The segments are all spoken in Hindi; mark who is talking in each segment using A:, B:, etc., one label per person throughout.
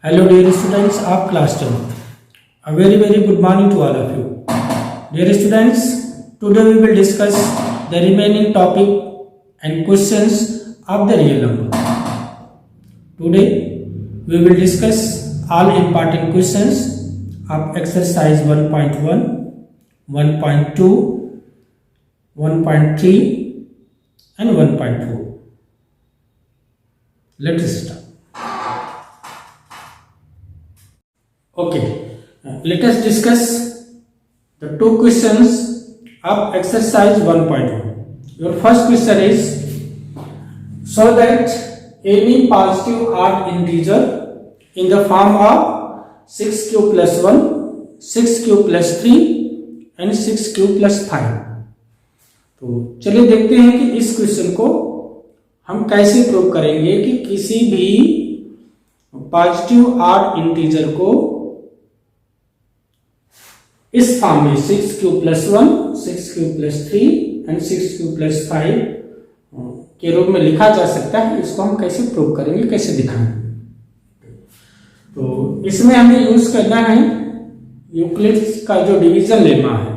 A: Hello dear students of class 10th. A very good morning to all of you. Dear students, today we will discuss the remaining topic and questions of the real number. Today we will discuss all important questions of exercise 1.1, 1.2, 1.3 and 1.4. Let us start. Okay, let us discuss the two questions of exercise 1.1. Your first question is, so that any positive odd integer in the form of 6 cube plus 1, 6 cube plus 3 and 6 cube plus 5. तो चलिए देखते हैं कि इस क्वेश्चन को हम कैसे प्रूव करेंगे कि किसी भी पॉजिटिव ऑड इंटीजर को इस फॉर्म में 6 cube plus 1, 6 cube plus 3 and 6 cube plus 5 के रूप में लिखा जा सकता है। इसको हम कैसे प्रूव करेंगे, कैसे दिखाएंगे। तो इसमें हमें यूज करना है यूक्लिड्स का जो डिवीजन लेमा है,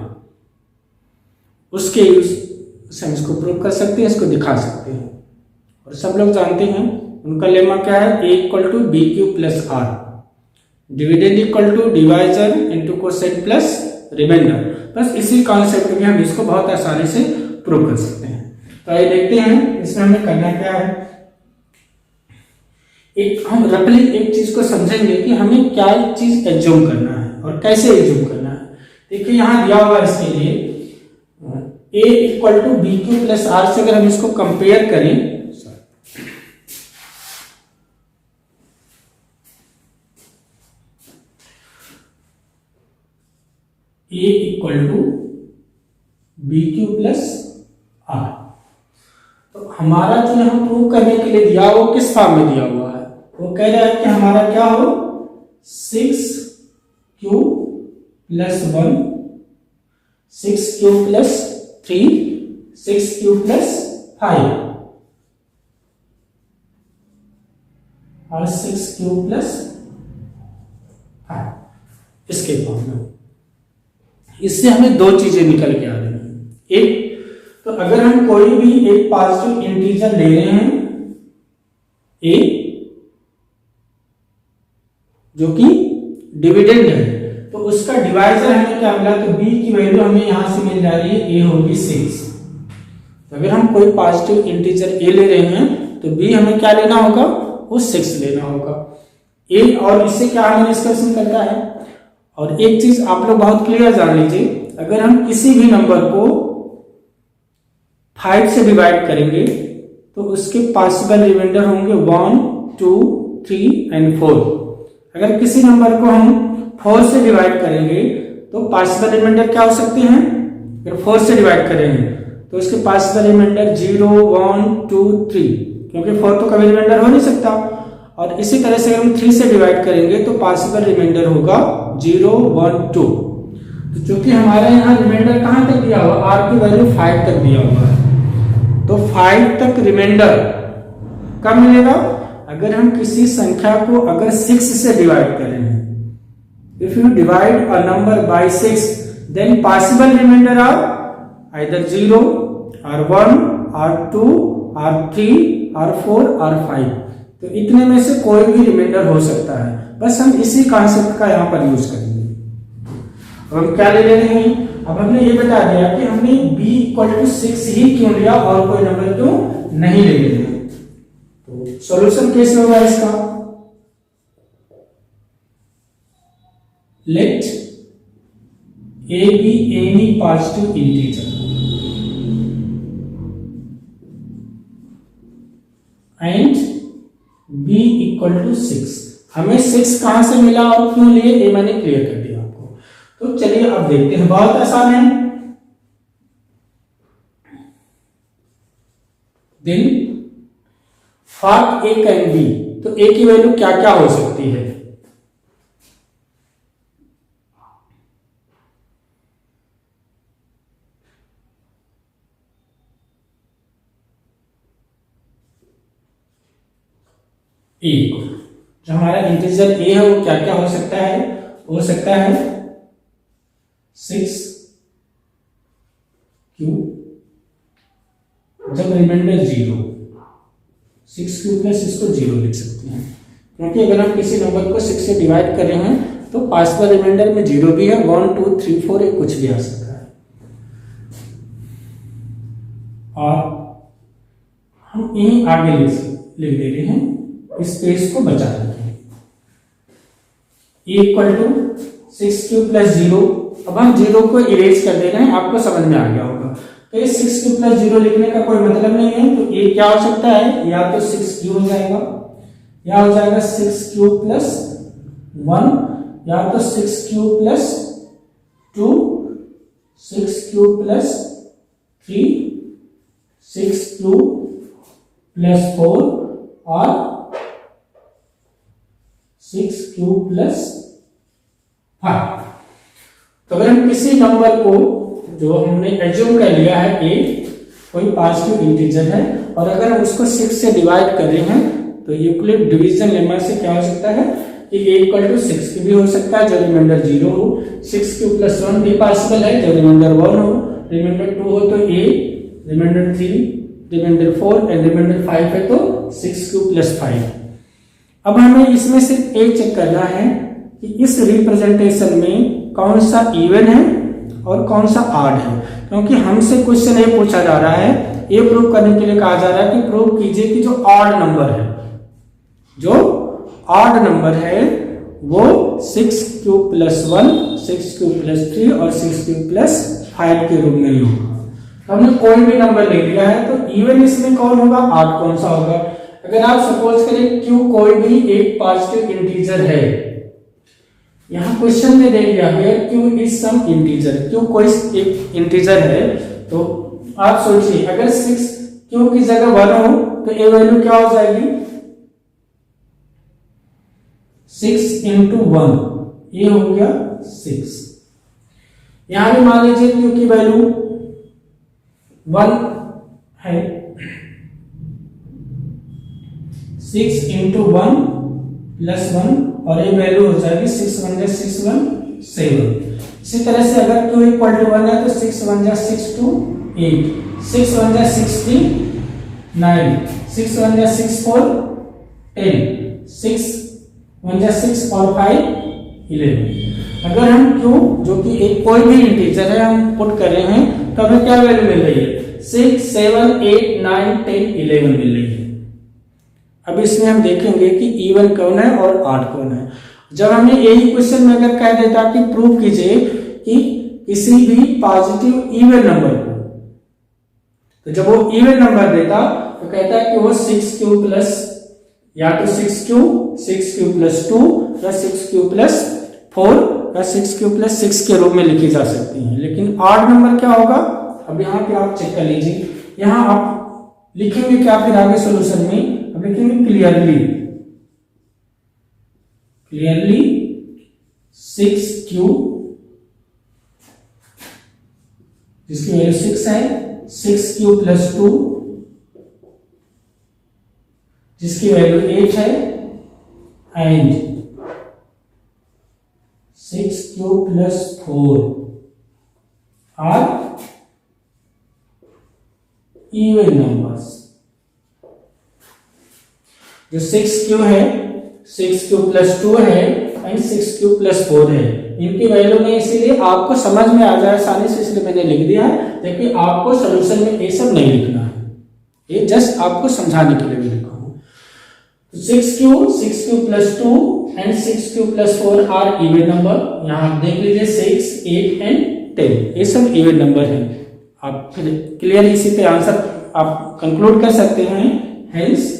A: उसके यूज से हम इसको प्रूव कर सकते हैं, इसको दिखा सकते हैं। और सब लोग जानते हैं उनका लेमा क्या है, a equal to b q plus r, dividend equal to divisor into quotient plus reminder. बस इसी कॉन्सेप्ट में हम इसको बहुत आसानी से प्रूव कर सकते हैं। तो आइए देखते हैं इसमें हमें करना क्या है। हम रफली एक चीज को समझेंगे कि हमें क्या चीज एज्यूम करना है और कैसे एज्यूम करना है। देखिए यहां दिया हुआ इसके लिए a equal to b q plus r से अगर हम इसको कंपेयर करें, a equal to b q plus r, तो हमारा जो यहां प्रूव करने के लिए दिया वो किस फॉर्म में दिया हुआ है, वो कह रहा है कि हमारा क्या हो 6 q plus 1, 6 q plus 3, 6 q plus 5 और 6 क्यू प्लस 5 इसके फॉर्म में। इससे हमें दो चीजें निकल के आ रही हैं। एक तो अगर हम कोई भी एक पॉजिटिव इंटीजर ले रहे हैं a जो कि डिविडेंड है, तो उसका डिवाइजर हमें क्या मिला, तो b की वैल्यू हमें यहां से मिल जा रही है, a होगी 6। तो अगर हम कोई पॉजिटिव इंटीजर a ले रहे हैं तो b हमें क्या लेना होगा, वो 6 लेना होगा a। और इससे क्या हमें निष्कर्ष निकलता है। और एक चीज आप लोग बहुत क्लियर जान लीजिए, अगर हम किसी भी नंबर को 5 से डिवाइड करेंगे तो उसके पॉसिबल रिमाइंडर होंगे 1, 2, 3 एंड 4। अगर किसी नंबर को हम 4 से डिवाइड करेंगे तो पॉसिबल रिमाइंडर क्या हो सकते हैं, अगर 4 से डिवाइड करेंगे तो इसके पॉसिबल रिमाइंडर 0, 1, 2, 3, क्योंकि 4 तो कभी रिमाइंडर हो नहीं सकता। और इसी तरह से अगर हम 3 से डिवाइड करेंगे तो पॉसिबल रिमाइंडर होगा 0, 1, 2। तो चूंकि हमारे यहाँ रिमाइंडर कहां तक दिया हुआ, r की वैल्यू 5 तक दिया हुआ है, तो 5 तक रिमाइंडर कब मिलेगा, अगर हम किसी संख्या को अगर 6 से डिवाइड करें। If you divide a number by 6 then possible reminder are either 0 और 1 और 2 और 3 और 4 और 5। तो इतने में से कोई भी रिमाइंडर हो सकता है। बस हम इसी कॉन्सेप्ट का यहाँ पर यूज करेंगे। अब हम क्या ले रहे हैं, अब हमने ये बता दिया कि हमने b इक्वल टू 6 ही क्यों लिया और कोई नंबर क्यों नहीं ले रहे हैं। तो सॉल्यूशन कैसे होगा इसका, let a be any positive integer and b equal to 6। हमें 6 कहां से मिला और क्यों लिए, ये मैंने क्लियर कर दिया आपको। तो चलिए अब देखते हैं, बहुत आसान है। Then for a can be, तो a की वैल्यू क्या क्या हो सकती है, a जो हमारा इंटीजर ए है वो क्या क्या हो सकता है, हो सकता है 6 क्यूब, जब रिमाइंडर 0, 6 क्यूब प्लस इसको 0 लिख सकते हैं, क्योंकि अगर हम किसी नंबर को 6 से डिवाइड कर रहे हैं तो पॉसिबल रिमाइंडर में 0 भी है, 1 2 3 4 ये कुछ भी आ सकता है। और हम यहीं आगे लिख दे रहे हैं, इस पेज को बचा रहे हैं, इक्वल टू 6 क्यूब प्लस 0। अब हम 0 को इरेज कर दे रहे हैं, आपको समझ में आ गया होगा। तो ये 6 क्यूब प्लस 0 लिखने का कोई मतलब नहीं है, तो ये क्या हो सकता है, या तो 6 क्यूब हो जाएगा, या हो जाएगा 6 क्यूब प्लस 1, या तो 6 cube plus 2, 6 cube plus 3, 6 cube plus 4 और 6 क्यूब प्लस 5। तो अगर हम किसी नंबर को जो हमने एज्यूम कर लिया है ए कोई पॉजिटिव इंटीजर है, और अगर हम उसको 6 से डिवाइड कर रहे हैं तो यूक्लिड डिवीजन लेमा से क्या हो सकता है कि a इक्वल टू 6 भी हो सकता है, जो रिमाइंडर 0 हो, 6 क्यूब प्लस 1 भी पॉसिबल है, जो रिमाइंडर 1 हो, रिमाइंडर 2 हो तो a, reminder 3, reminder 4 and reminder 5 है तो 6 क्यूब प्लस 5। अब हमें इसमें सिर्फ एक चेक करना है कि इस रिप्रेजेंटेशन में कौन सा इवन है और कौन सा ऑड है, क्योंकि हमसे क्वेश्चन ये पूछा जा रहा है, ये प्रूव करने के लिए कहा जा रहा है कि प्रूव कीजिए कि जो ऑड नंबर है, जो ऑड नंबर है वो 6 क्यूब प्लस 1, 6 क्यूब प्लस 3 और 6 क्यूब प्लस 5 के रूप में ही होगा। तो हमने कोई भी नंबर ले लिया है, तो इवन इसमें कौन होगा, ऑड कौन सा होगा। अगर आप सपोज करें क्यू कोई भी एक पॉजिटिव इंटीजर है, यहां क्वेश्चन में दे दिया है q is some integer, q कोई एक इंटीजर है, तो आप सोचिए अगर 6 क्यू की जगह 1 हो तो ए वैल्यू क्या हो जाएगी, 6 इंटू 1, ये हो गया 6। यहां भी मान लीजिए क्यू की वैल्यू 1 है, 6 इंटू 1 प्लस 1 और ये वैल्यू हो जाएगी 6 1 6 1 7। इसी तरह से अगर q इक्वल टू 1 है तो 6 1 6 2 8, 6 1 6 3 9, 6 1 6 4 10, 6 1 6 और 5 11। अगर हम q जो कि एक कोई भी इंटीजर है हम पुट कर रहे हैं तो हमें क्या वैल्यू मिल रही है, 6 7 8 9 10 11 मिल रही है। अब इसमें हम देखेंगे कि इवन कौन है और ऑड कौन है। जब हमें यही क्वेश्चन में अगर कह देता कि प्रूव कीजिए कि किसी भी पॉजिटिव इवन नंबर को, तो जब वो इवन नंबर देता तो कहता है कि वो 6 क्यू प्लस, या तो 6 क्यू प्लस 2 या 6 क्यू प्लस 4 या 6 क्यू प्लस 6 के रूप में लिखी जा सकती है। लेकिन ऑड नंबर क्या होगा, अब यहाँ पे आप चेक कर लीजिए, यहाँ आप लिखेंगे क्या फिर आगे सोल्यूशन में, अब लिखेंगे क्लियरली 6 क्यू, जिसकी वैल्यू 6 है, 6 क्यू प्लस 2 जिसकी वैल्यू 8 है, and 6 q plus 4 are even numbers. जो 6 क्यू है, 6 क्यू प्लस 2 है एंड 6 क्यू प्लस 4 है, इनकी वैल्यू में इसीलिए आपको समझ में आ जाए आसानी से इसलिए मैंने लिख दिया है, लेकिन आपको सॉल्यूशन में ये सब नहीं लिखना है, ये जस्ट आपको समझाने के लिए भी लिखा हूं। तो 6 q plus 2 and 6 q plus 4 are even number. यहां आप देख लीजिए 6 8 एंड 10 ये सब इवन नंबर है। आप क्लियर इसी पे आंसर आप कंक्लूड कर सकते हैं। हेंस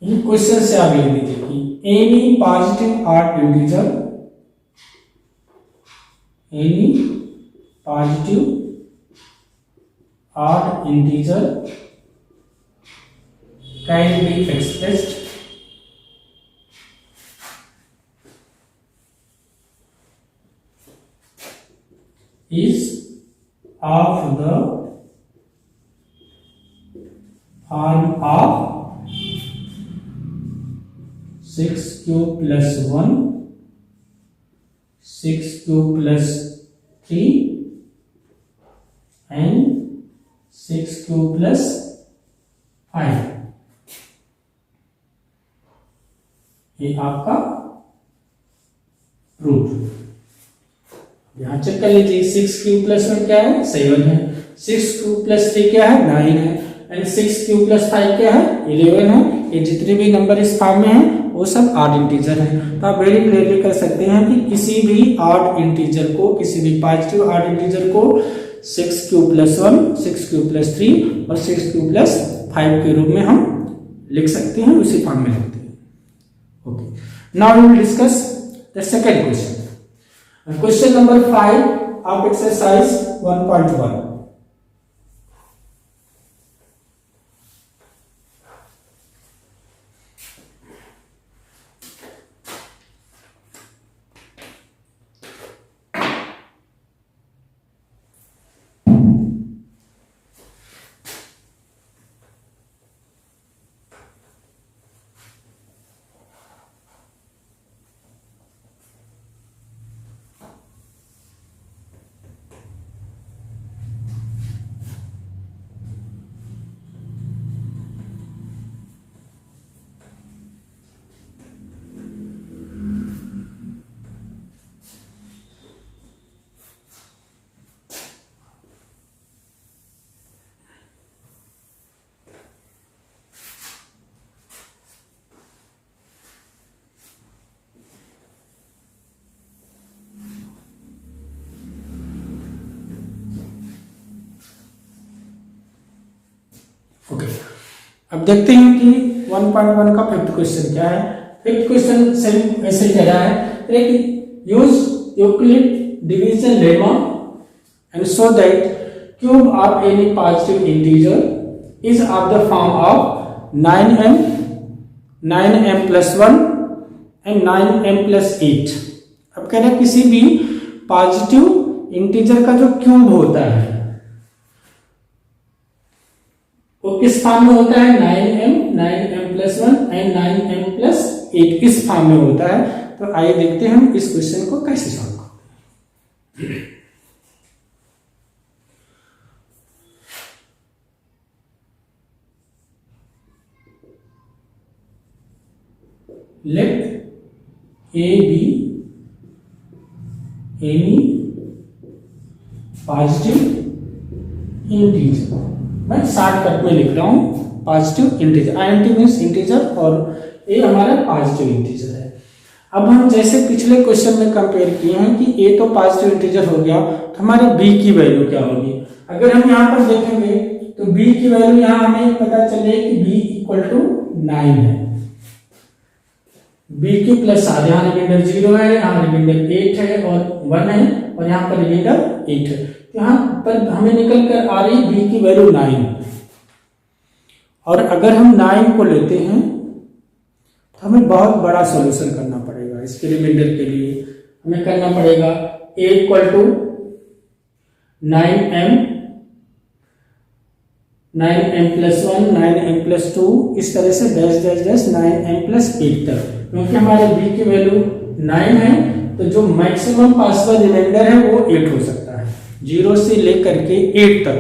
A: क्वेश्चन से आप लिख दीजिए कि any positive odd integer, any positive odd integer can be expressed is of the form of 6 cube plus 1, 6 cube plus 3 and 6 cube plus 5। ये आपका प्रूफ। यहां चेक कर लीजिए, 6 क्यूब प्लस 1 क्या है, 7 है। 6 क्यूब प्लस 3 क्या है, 9 है। एंड 6 क्यूब प्लस 5 क्या है, 11 है। ये जितने भी नंबर इस फॉर्म में हैं वो सब ऑड इंटीजर हैं। तो आप वेरी क्लियरली कर सकते हैं कि किसी भी ऑड इंटीजर को, किसी भी पॉजिटिव ऑड इंटीजर को 6 क्यूब प्लस 1, 6 क्यूब प्लस 3 और 6 क्यूब प्लस 5 के रूप में हम लिख सकते हैं, उसी फॉर्म में लिखते हैं। Okay, now we will discuss the second question. Question number 5 of exercise 1.1। Okay, अब देखते हैं कि 1.1 का फिफ्थ क्वेश्चन क्या है। फिफ्थ क्वेश्चन सेम ऐसे कह रहा है कि use Euclid division lemma and show that cube of any positive integer is of the form of 9m, 9m plus 1 and 9m plus 8। अब कह रहा है किसी भी पॉजिटिव इंटीजर का जो क्यूब होता है वो किस फॉर्म में होता है, 9m, 9m plus 1 and 9m plus 8 इस फॉर्म में होता है। तो आइए देखते हैं हम इस क्वेश्चन को कैसे सॉल्व करते हैं। Let a be any positive integer. मैं शॉर्टकट में लिख रहा हूं positive integer. INT means integer और ए हमारा पॉजिटिव इंटीजर है। अब हम जैसे पिछले क्वेश्चन में कंपेयर किए हैं कि ए तो पॉजिटिव इंटीजर हो गया, तो हमारे बी की वैल्यू क्या होगी। अगर हम यहाँ पर देखेंगे तो बी की वैल्यू यहाँ हमें पता चले कि बी इक्वल टू 9 है। बी की प्लस आधे, यहाँ रिमाइंडर 0 है, यहाँ रिमाइंडर 8 है और 1 है और यहाँ पर रिमाइंडर 8 है। यहाँ पर हमें निकल कर आ रही बी की वैल्यू 9। और अगर हम 9 को लेते हैं तो हमें बहुत बड़ा सॉल्यूशन करना पड़ेगा। इसके रिमाइंडर के लिए हमें करना पड़ेगा a equal to 9m, 9m plus 1, 9m plus 2 इस तरह से dash dash dash 9m plus 8 तक। क्योंकि हमारे b की वैल्यू 9 है तो जो मैक्सिमम पॉसिबल रिमाइंडर है वो 8 हो सकता है। 0 से लेकर के 8 तक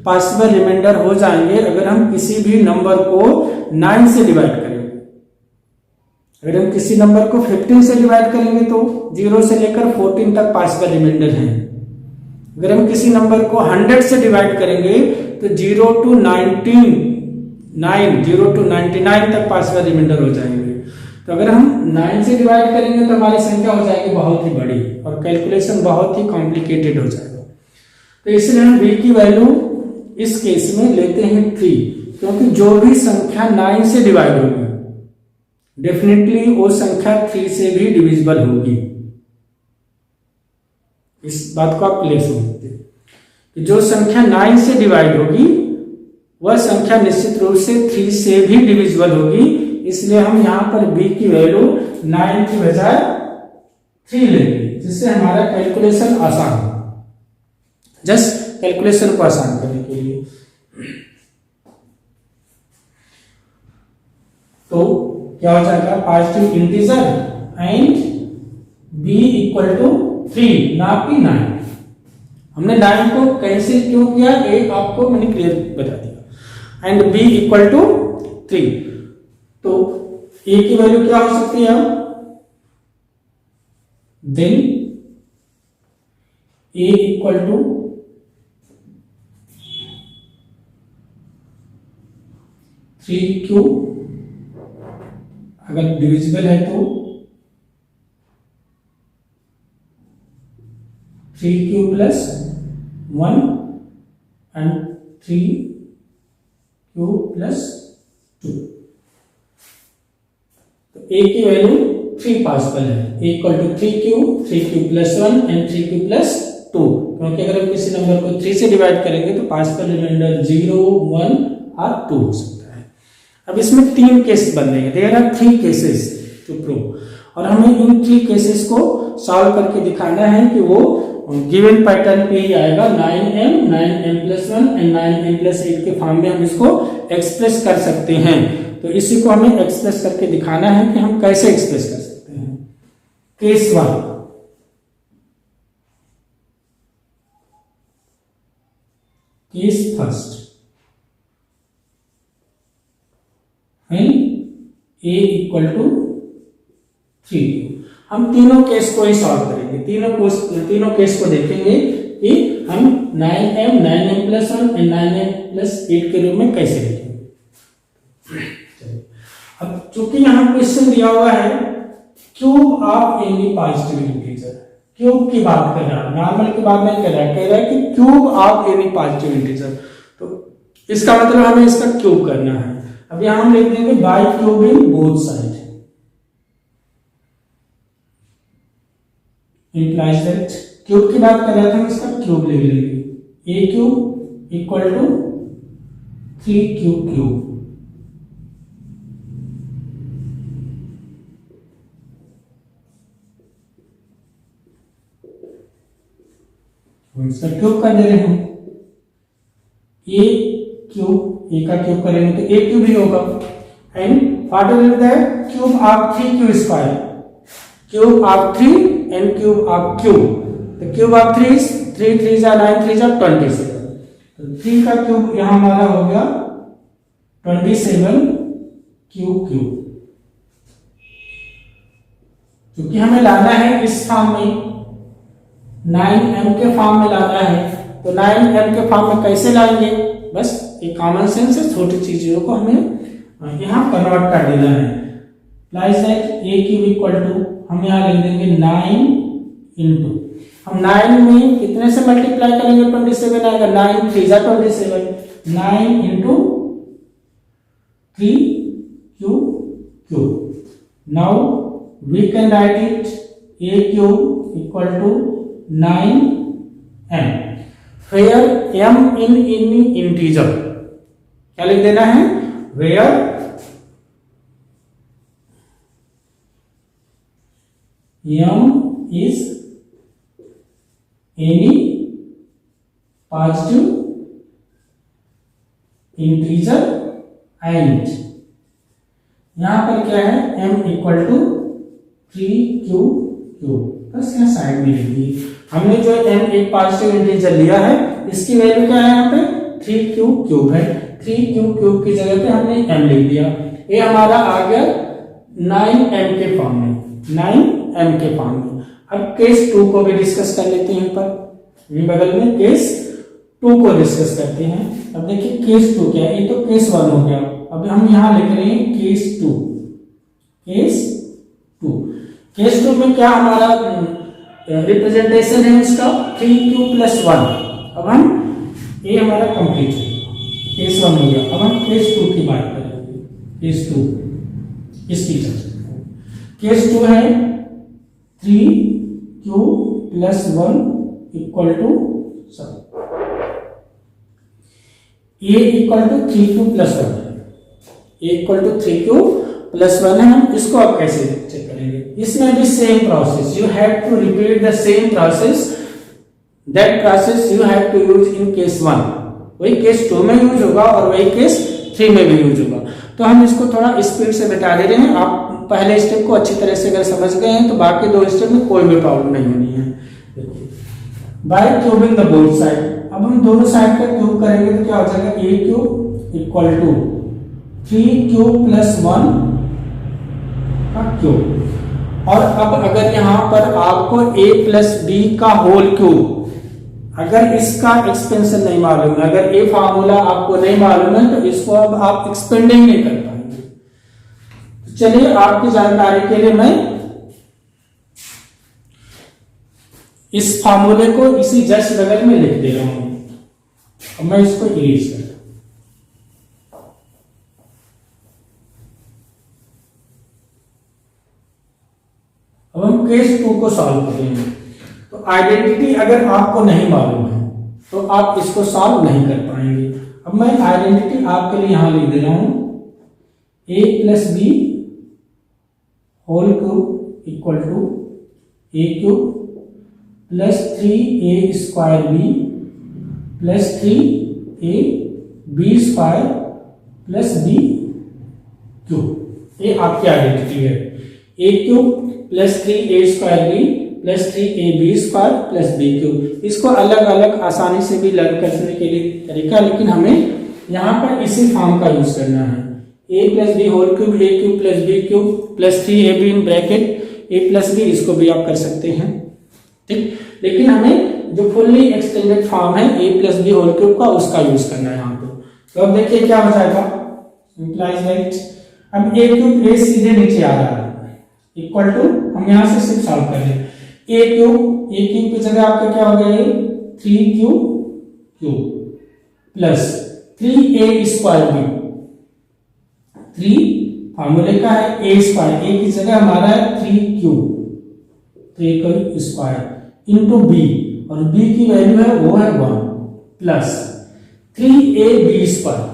A: पॉसिबल रिमाइंडर हो जाएंगे अगर हम किसी भी नंबर को 9 से डिवाइड करेंगे। अगर हम किसी नंबर को 15 से डिवाइड करेंगे तो 0 से लेकर 14 तक पॉसिबल रिमाइंडर हैं। अगर हम किसी नंबर को 100 से डिवाइड करेंगे तो 0 to 99 तक पॉसिबल रिमाइंडर हो जाएंगे। तो अगर हम 9 से डिवाइड करेंगे तो हमारी संख्या हो जाएगी बहुत ही बड़ी और कैलकुलेशन बहुत ही कॉम्प्लिकेटेड हो जाएगा। तो इसलिए हम b की वैल्यू इस केस में लेते हैं 3, क्योंकि जो भी संख्या 9 से डिवाइड होगी डेफिनेटली वो संख्या 3 से भी डिविजिबल होगी। इस बात को आप क्लियर समझते हैं कि जो संख्या 9 से डिवाइड होगी वह संख्या निश्चित रूप से 3 से भी डिविजिबल होगी। इसलिए हम यहाँ पर b की वैल्यू 9 की बजाय 3 लेंगे, जिससे हमारा कैलकुलेशन आसान हो। जस्ट कैलकुलेशन को आसान करने के लिए तो क्या हो जाएगा positive integer and b equal to 3 ना कि 9। हमने 9 को कैंसिल क्यों किया ये आपको मैंने क्लियर बता दिया। एंड b इक्वल टू 3, तो a की वैल्यू क्या हो सकती है? Then a equal to 3q, अगर डिविजिबल है तो 3q plus 1 and 3q plus 2। तो a की वैल्यू 3 पॉसिबल है, equal to 3q plus 1 and 3q plus 2, क्योंकि अगर हम किसी नंबर को 3 से डिवाइड करेंगे तो पॉसिबल रिमाइंडर 0, 1 और 2 हो सकता है। अब इसमें 3 केस बन रहे हैं, there are 3 cases to prove, और हमें इन 3 केसेस को सॉल्व करके दिखाना है कि वो गिवन पैटर्न पे ही आएगा। 9m plus 1 and 9m plus 8 के फॉर्म में हम इसको एक्सप्रेस कर सकते हैं। तो इसी को हमें एक्सप्रेस करके दिखाना है कि हम कैसे एक्सप्रेस कर सकते हैं। Case 1, case first, a equal to 3। हम तीनों केस को ही सॉल्व करेंगे, तीनों केस को देखेंगे कि हम 9m plus 1 and 9m plus 8 के रूप में कैसे लिखेंगे। अब चूंकि यहाँ क्वेश्चन दिया हुआ है cube of any positive integer, cube की बात कर रहा है, नॉर्मल की बात नहीं कर रहा है, कह रहा है कि cube of any positive integer, तो इसका मतलब हमें इसका क्यूब करना है। अब यहां हम लिख देंगे by cubing both side, implies that cube की बात कर रहे थे हम इसका क्यूब ले लेंगे। a cube equal to 3q cube, हम इसका क्यूब कर दे रहे हैं। a क्यूब, a का क्यूब करेंगे तो a क्यूब ही होगा। And what will be the cube of 3q square, cube of 3 and cube of q, the cube of 3 is 3 3s are 9 3s are 27, तो 3 का क्यूब यहां हमारा हो गया 27 क्यूब क्यूब। क्योंकि हमें लाना है इस फॉर्म में, 9m के फॉर्म में लाना है, तो 9m के फॉर्म में कैसे लाएंगे? बस एक कॉमन सेंस है, छोटी चीजों को हमें यहां कन्वर्ट कर देना है। Like that a cube equal to, हम यहाँ लिख देंगे 9 इंटू, हम 9 में कितने से मल्टीप्लाई करेंगे? 27 आएगा, 9 3 जा 27, 9 into 3 q. Now we can write it a cube equal to 9m, where m in any integer, क्या लिख देना है? Where m is any positive integer and यहां पर क्या है? m equal to 3q cube, बस यहाँ साइड में लिख दी। हमने जो m एक पॉजिटिव इंटीजर लिया है, इसकी वैल्यू क्या है? यहाँ पे 3q क्यूब है, 3q क्यूब की जगह पे हमने m लिख दिया। ये हमारा आ गया 9m के फॉर्म में, 9m के फॉर्म में। अब केस 2 को भी डिस्कस कर लेते हैं, पर ये बगल में केस 2 को डिस्कस करते हैं। अब देखिए केस 2 क्या है, ये तो केस 1 हो गया, अब हम यहां लिख रहे हैं केस 2। केस 2 में क्या हमारा रिप्रेजेंटेशन है इसका? 3q plus 1। अब हम ये हमारा कंप्लीट है, केस 1 हो गया। अब हम केस 2 की बात करेंगे, केस 2 इसकी चर्चा। केस 2 है 3q plus 1 equal to a equal to 3q plus 1 है, a equal to 3q plus 1 है। हम इसको अब कैसे चेक करेंगे? इसमें भी same process, you have to repeat the same process, that process you have to use in case 1, वही केस 2 में यूज होगा और वही केस 3 में भी यूज होगा। तो हम इसको थोड़ा स्पीड से बता दे रहे हैं। आप पहले स्टेप को अच्छी तरह से अगर समझ गए हैं तो बाकी 2 स्टेप में कोई भी प्रॉब्लम नहीं होनी है। By cubing the both side, अब हम दोनों साइड का क्यूब करेंगे तो क्या हो जाएगा, a cube equal to 3q plus 1 का क्यूब। और अब अगर यहां पर आपको a प्लस बी का होल क्यूब, अगर इसका एक्सपेंशन नहीं मालूम है, अगर ये फार्मूला आपको नहीं मालूम है तो इसको अब आप एक्सपेंडिंग नहीं कर पाएंगे। तो चलिए आपकी जानकारी के लिए मैं इस फार्मूले को इसी जस्ट बगल में लिख दे रहा हूं। अब मैं इसको इरेज कर, अब हम केस 2 को सॉल्व करेंगे। तो आइडेंटिटी अगर आपको नहीं मालूम है तो आप इसको सॉल्व नहीं कर पाएंगे। अब मैं आइडेंटिटी आपके लिए यहां लिख दे रहा हूं, a plus b whole cube equal to a cube plus 3a square b plus 3a b square plus b cube. ये आपकी आइडेंटिटी है। a cube plus 3a square b plus 3a b square plus b cube. इसको अलग अलग आसानी से भी लर्न करने के लिए तरीका, लेकिन हमें यहाँ पर इसी फॉर्म का यूज करना है। a plus b whole cube, a cube plus b cube plus 3ab in bracket a plus b, इसको भी आप कर सकते हैं, ठीक। लेकिन हमें जो फुल्ली एक्सटेंडेड फॉर्म है a plus b whole cube का, उसका यूज करना है यहाँ पे। तो अब देखिए क्या हो जाएगा, इम्प्लाइज दैट अब a क्यूब a सीधे नीचे आ रहा है इक्वल टू, हम यहाँ से सिर्फ सॉल्व कर रहे हैं, a क्यूब की जगह आपका क्या हो गया, 3q cube plus 3a square B, 3 फार्मूले का है a स्क्वायर, a की जगह हमारा है 3q स्क्वायर इंटू b, और b की वैल्यू है वो है 1 plus 3ab square,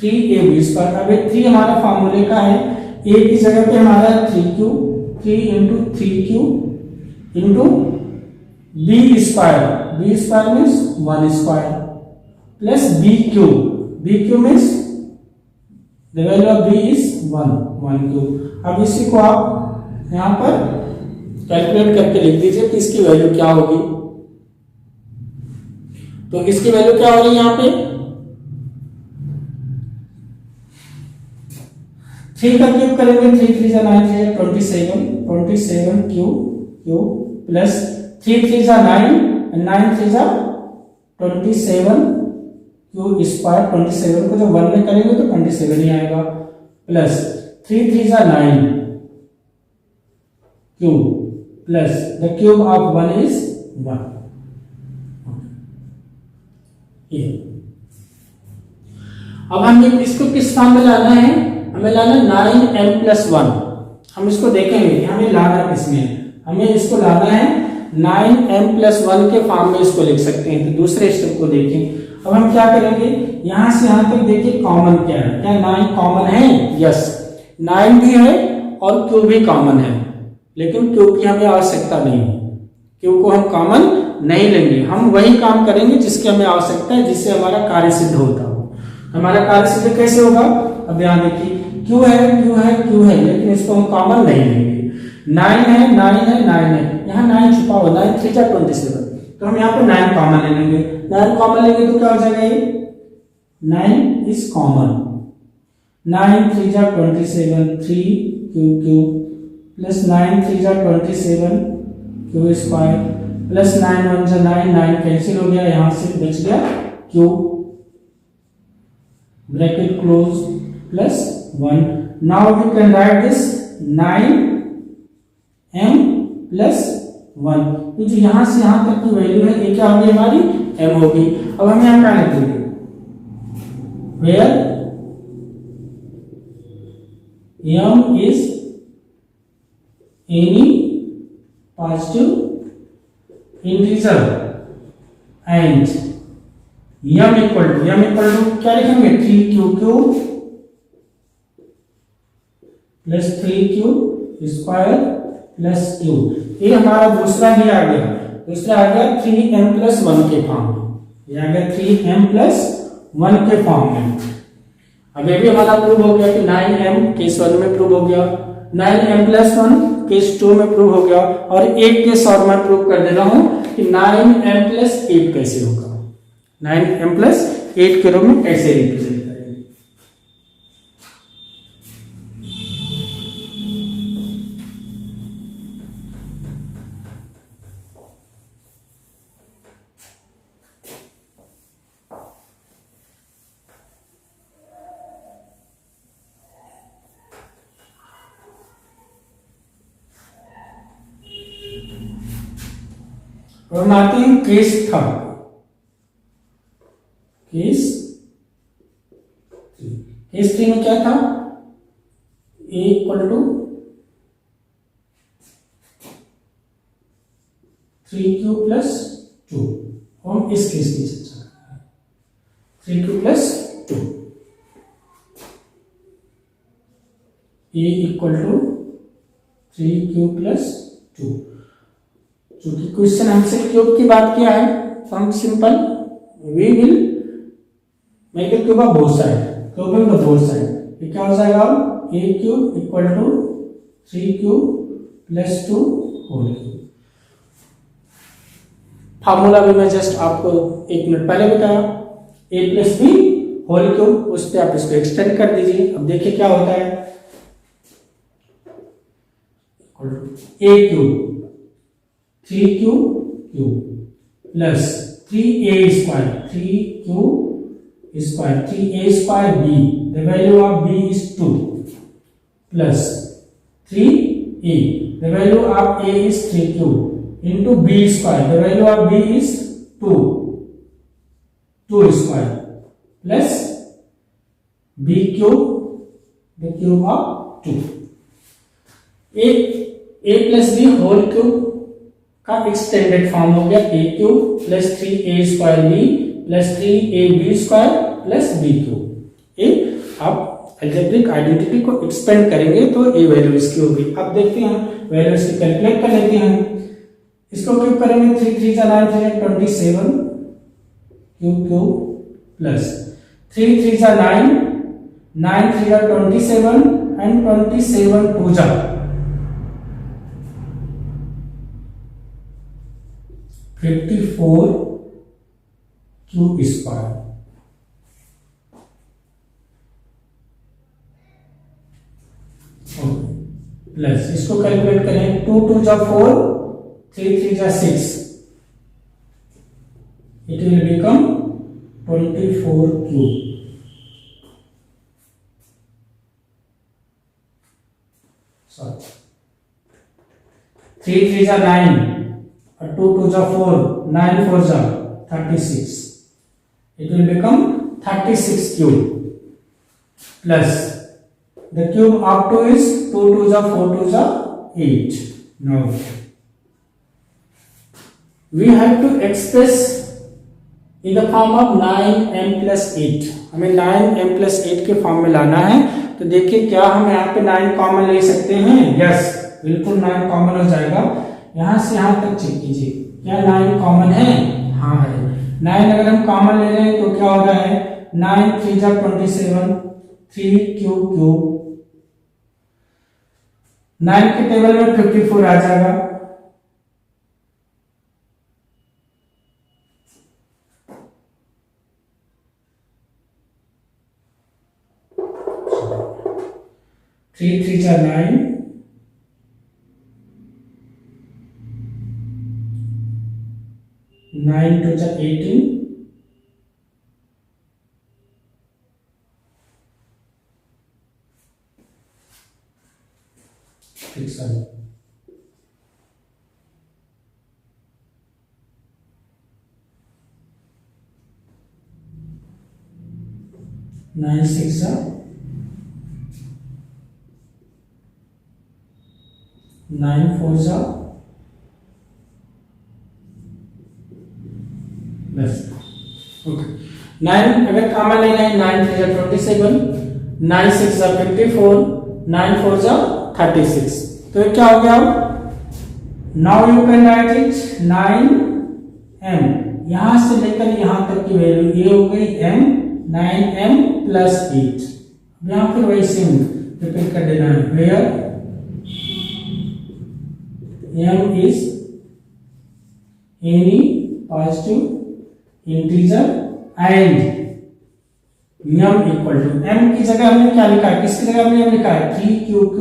A: 3ab square. अब 3 हमारा फार्मूले का है, a की जगह पे हमारा है 3q, 3 into 3q into b square means 1 square plus b cube means the value of b is 1 cube. अब इसी को आप यहां पर कैलकुलेट करके लिख दीजिए कि इसकी वैल्यू क्या होगी। तो इसकी वैल्यू क्या हो रही है यहाँ पे, 3 का क्यूब करेंगे, 3 3 जा 9, 3 27 क्यूब प्लस 3 3 जा 9 9 3 जा 27 क्यूब स्क्वायर, 27 को जब 1 में करेंगे तो 27 ही आएगा, प्लस 3 3 जा 9 cube plus the cube of 1 is 1। अब हमें इसको किस फॉर्म में लाना है, हमें लाना 9m प्लस 1। हम इसको देखेंगे हमें लाना किसमें, हमें इसको लाना है 9m प्लस 1 के फॉर्म में इसको लिख सकते हैं। तो दूसरे स्टेप को देखें। अब हम क्या करेंगे, यहां से यहां तक देखिए कॉमन क्या है, क्या 9 कॉमन है, यस 9 भी है और q भी कॉमन है, लेकिन q की हमें आवश्यकता नहीं है, q को हम कॉमन नहीं लेंगे। हम वही काम करेंगे जिसकी हमें आवश्यकता है, जिससे हमारा कार्य सिद्ध होता हो। हमारा कार्य सिद्ध कैसे होगा, अब ध्यान देखिए q है, लेकिन इसको हम कॉमन नहीं लेंगे। 9 है, यहाँ 9 छुपा हुआ, 9 3 जा 27, तो हम यहाँ पे 9 कॉमन ले लेंगे। 9 कॉमन लेंगे तो क्या हो जाएगा, ये 9 इज कॉमन, 9 3 जा 27 3q प्लस 9 3 जा 27 q स्क्वायर प्लस 9 1 जा 9 कैंसिल हो गया, यहाँ से बच गया q bracket close plus 1। Now we can write this 9m plus 1, तो जो यहां से यहां तक की वैल्यू है ये क्या होगी, हमारी m होगी। अब हम यहां क्या लिख देंगे, where m is any positive integer and m equal to क्या लिखेंगे, 3q plus 3q square plus q। ये हमारा दूसरा भी आ गया, 3m प्लस 1 के फॉर्म में, ये आ गया 3m प्लस 1 के फॉर्म में। अब ये भी हमारा प्रूव हो गया कि 9m केस 1 में प्रूव हो गया, 9m+1 केस 2 में प्रूव हो गया, और एक केस और मैं प्रूव कर दे रहा हूं कि 9m+8 कैसे होगा, 9m+8 के रूप में कैसे रिप्रेजेंट करेंगे। और हम आते हैं केस थर्ड, केस 3 में क्या था, a = 3q + 2, हम इस केस की चर्चा कर रहे हैं, 3q + 2, a = 3q + 2। चूंकि क्वेश्चन हमसे क्यूब की बात किया है तो हम simple we will make it cube of both side, cubing the both side. ये क्या हो जाएगा, a³ = 3q + 2 whole cube. Formula भी मैं जस्ट आपको 1 मिनट पहले बताया, a + b होल क्यूब, उस पर आप इसको एक्सटेंड कर दीजिए। अब देखिए क्या होता है, a³ 3q³ + 3a² 3a²b, the value of b is 2, plus 3a, the value of a is 3q, into b², the value of b is 2² plus b³, the cube of 2। a + b whole cube का एक्सटेंडेड फॉर्म हो गया a³ + 3a²b + 3ab² + b³। ये आप अलजेब्रिक आइडेंटिटी को एक्सपेंड करेंगे तो ये वैल्यू इसकी होगी। अब देखते हैं वैल्यू इसकी कैलकुलेट कर लेते हैं। इसको क्यूब करेंगे, 3 3 × 9 = 27 cube plus 3 3 × 9 9 3 × 27 and 27 2 × 54 q² plus इसको कैलकुलेट करें, 2 2 × 4 3 3 × 6, it will become 24q। sorry, 3 3 × 9 और 2 2 × 4, 9 4 × 36, it will become 36q plus the cube of 2 is 2 2 × 4 2 × 8। now we have to express in the form of 9m+8। हमें 9m+8 के फॉर्म में लाना है। तो देखिए क्या हम यहाँ पे 9 कॉमन ले सकते हैं, यस बिल्कुल 9 कॉमन हो जाएगा। यहां से यहां तक चेक कीजिए, क्या 9 कॉमन है, हाँ है। 9 अगर हम कॉमन ले रहे हैं तो क्या हो रहा है, 9 3 × 27 3q³, 9 के टेबल में 54 आ जाएगा, थ्री 3 × 9 9 2 × 18 6 9 6 9 4 बस ओके। 9 अगर कॉमन लेना है, 9 3 × 27 9 6 × 54 9 4 × 36, तो ये क्या हो गया, now you can write it 9m, यहां से लेकर यहां तक की वैल्यू ये हो गई m, 9m + 8 यहाँ फिर वही सेम रिपीट कर देना है, where m is any positive integer and m equal to m की जगह हमने क्या लिखा है, किसकी जगह हमने लिखा है 3qq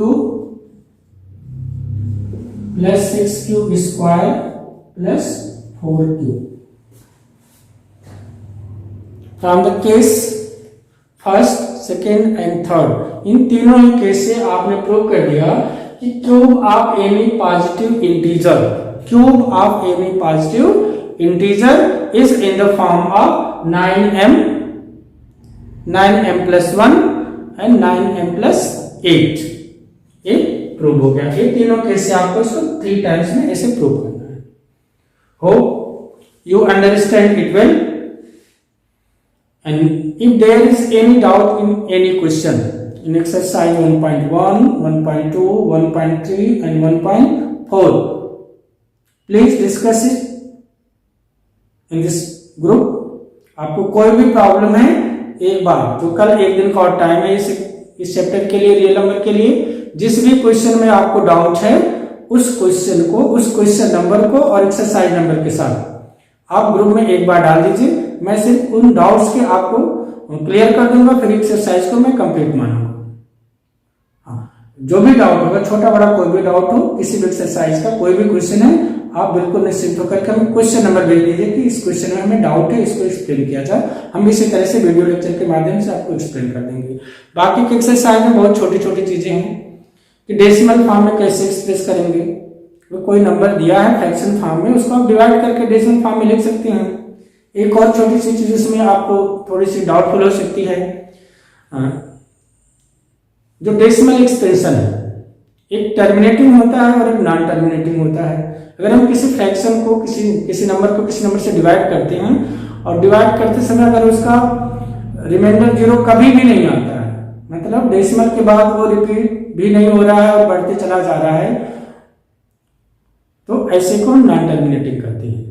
A: plus 6q square plus 4q। From the case first, second and third, इन तीनों ही केस से आपने प्रूव कर दिया कि cube of any positive integer, cube of any positive integer is in the form of 9m plus 1 and 9m plus 8। ये प्रूव हो गया। ये तीनों केस से आपको इसको 3 टाइम्स में ऐसे प्रूव करना है। Hope you understand it well, and if there is any doubt in any question in exercise 1.1, 1.2, 1.3 and 1.4, please discuss it in this group। आपको कोई भी प्रॉब्लम है, एक बार तो कल एक दिन का और टाइम है इस चैप्टर के लिए, रियल नंबर के लिए, जिस भी क्वेश्चन में आपको डाउट है उस क्वेश्चन को, उस क्वेश्चन नंबर को और एक्सरसाइज नंबर के साथ आप ग्रुप में एक बार डाल दीजिए। मैं सिर्फ उन डाउट्स के आपको क्लियर कर दूंगा, फिर एक्सरसाइज को मैं कंप्लीट मानूंगा। हाँ, जो भी डाउट होगा, छोटा बड़ा कोई भी डाउट हो, किसी भी एक्सरसाइज का कोई भी क्वेश्चन है, आप बिल्कुल निश्चिंत होकर के हमें क्वेश्चन नंबर भेज दीजिए कि इस क्वेश्चन में हमें डाउट है, इसको एक्सप्लेन किया जाए। हम इसी तरह से वीडियो लेक्चर के माध्यम से आपको एक्सप्लेन कर देंगे। बाकी के एक्सरसाइज में बहुत छोटी छोटी चीजें हैं कि डेसिमल फॉर्म में कैसे एक्सप्रेस करेंगे, वो कोई नंबर दिया है फ्रैक्शन फॉर्म में, उसको आप डिवाइड करके डेसिमल फॉर्म में लिख सकते हैं। एक और छोटी सी चीज इसमें आपको थोड़ी सी डाउटफुल हो सकती है, जो डेसिमल एक्सप्रेशन है, एक टर्मिनेटिंग होता है और एक नॉन टर्मिनेटिंग होता है। अगर हम किसी फ्रैक्शन को, किसी नंबर को किसी नंबर से डिवाइड करते हैं और डिवाइड करते समय अगर उसका रिमाइंडर 0 कभी भी नहीं आता है, मतलब डेसिमल के बाद वो रिपीट भी नहीं हो रहा है और बढ़ते चला जा रहा है, तो ऐसे को हम नॉन टर्मिनेटिंग करते हैं।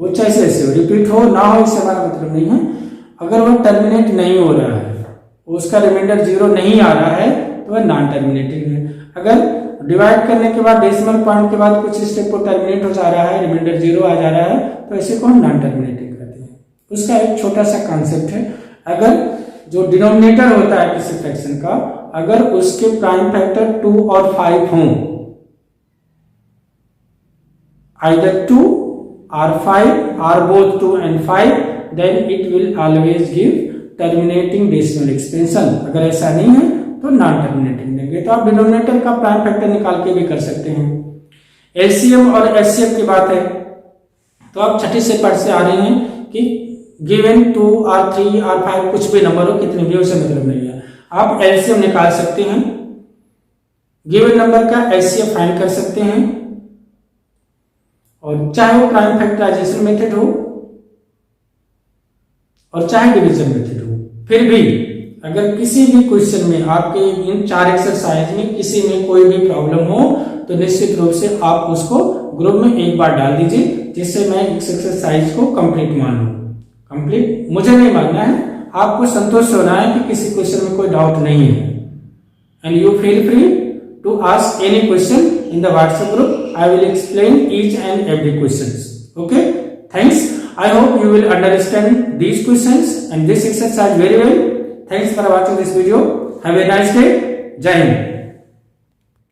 A: वो चाहे ऐसे हो, रिपीट हो ना हो, इससे हमारा मतलब नहीं है। अगर वह टर्मिनेट नहीं हो रहा है, उसका रिमाइंडर 0 नहीं आ रहा है, तो वह नॉन टर्मिनेटिंग है। अगर डिवाइड करने के बाद डेसिमल पॉइंट के बाद कुछ स्टेप को टर्मिनेट हो जा रहा है, रिमाइंडर 0 आ जा रहा है, तो ऐसे को हम नॉन टर्मिनेटिंग करते हैं। उसका एक छोटा सा कॉन्सेप्ट है, अगर जो डिनोमिनेटर होता है किसी फ्रैक्शन का, अगर उसके प्राइम फैक्टर 2 और 5 हों, either 2 or 5 or both 2 and 5, then it will always give terminating decimal expansion। अगर ऐसा नहीं है तो नॉन टर्मिनेटिंग देंगे। तो आप डिनोमिनेटर का प्राइम फैक्टर निकाल के भी कर सकते हैं। एलसीएम और एचसीएफ की बात है तो आप छठी से पढ़ से आ रहे हैं कि गिवन 2 और 3 और 5 कुछ भी नंबर हो, कितने भी हो, उससे मतलब नहीं है। आप एलसीएम निकाल सकते हैं, गिवन नंबर का एचसीएफ फाइंड कर सकते हैं, और चाहे वो प्राइम फैक्टराइजेशन मेथड हो और चाहे डिवीजन मेथड हो। फिर भी अगर किसी भी क्वेश्चन में आपके इन 4 एक्सरसाइज में किसी में कोई भी प्रॉब्लम हो, तो निश्चित रूप से आप उसको ग्रुप में एक बार डाल दीजिए, जिससे मैं इस एक्सरसाइज को कंप्लीट मानूं। कंप्लीट मुझे नहीं मानना है, आपको संतोष होना है कि किसी क्वेश्चन में कोई डाउट नहीं है। And you feel free to ask any question in the WhatsApp group. I will explain each and every questions. Okay? Thanks. I hope you will understand these questions and this exercise very well. Thanks for watching this video. Have a nice day. Jai Hind.